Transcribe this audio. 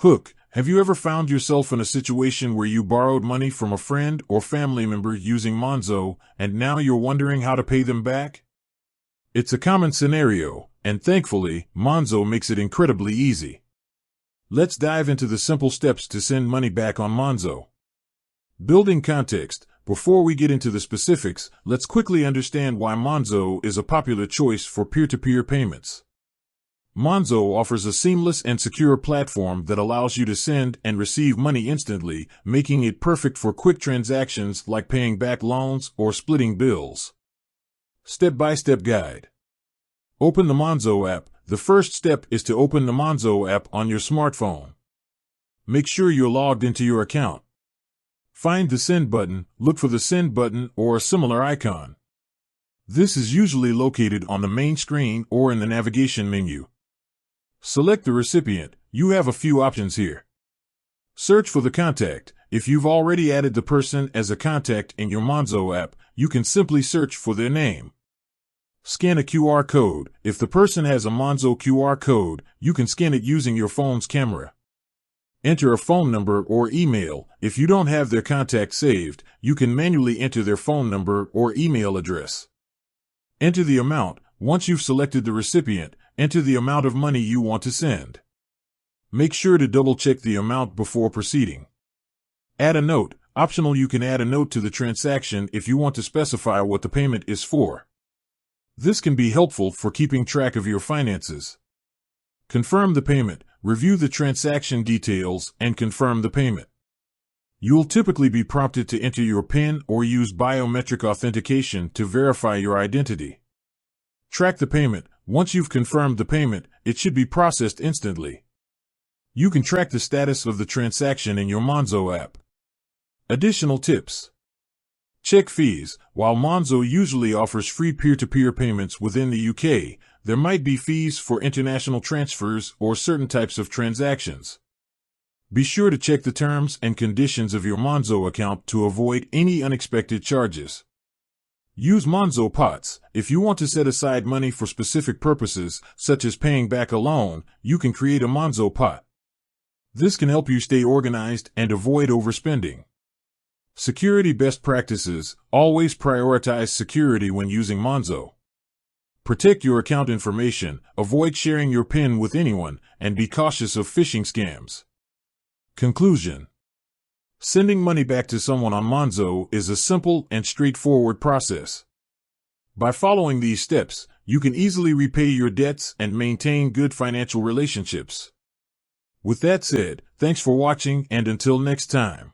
Hook, have you ever found yourself in a situation where you borrowed money from a friend or family member using Monzo, and now you're wondering how to pay them back? It's a common scenario, and thankfully, Monzo makes it incredibly easy. Let's dive into the simple steps to send money back on Monzo. Building context. Before we get into the specifics, let's quickly understand why Monzo is a popular choice for peer-to-peer payments. Monzo offers a seamless and secure platform that allows you to send and receive money instantly, making it perfect for quick transactions like paying back loans or splitting bills. Step-by-step guide. Open the Monzo app. The first step is to open the Monzo app on your smartphone. Make sure you're logged into your account. Find the Send button, look for the Send button or a similar icon. This is usually located on the main screen or in the navigation menu. Select the recipient. You have a few options here. Search for the contact. If you've already added the person as a contact in your Monzo app, you can simply search for their name. Scan a QR code. If the person has a Monzo QR code, you can scan it using your phone's camera. Enter a phone number or email. If you don't have their contact saved, you can manually enter their phone number or email address. Enter the amount. Once you've selected the recipient, enter the amount of money you want to send. Make sure to double-check the amount before proceeding. Add a note. Optional, you can add a note to the transaction if you want to specify what the payment is for. This can be helpful for keeping track of your finances. Confirm the payment. Review the transaction details and confirm the payment. You'll typically be prompted to enter your PIN or use biometric authentication to verify your identity. Track the payment. Once you've confirmed the payment, it should be processed instantly. You can track the status of the transaction in your Monzo app. Additional tips. Check fees. While Monzo usually offers free peer-to-peer payments within the UK, there might be fees for international transfers or certain types of transactions. Be sure to check the terms and conditions of your Monzo account to avoid any unexpected charges. Use Monzo pots. If you want to set aside money for specific purposes, such as paying back a loan, you can create a Monzo pot. This can help you stay organized and avoid overspending. Security best practices. Always prioritize security when using Monzo. Protect your account information, avoid sharing your PIN with anyone, and be cautious of phishing scams. Conclusion. Sending money back to someone on Monzo is a simple and straightforward process. By following these steps, you can easily repay your debts and maintain good financial relationships. With that said, thanks for watching, and until next time.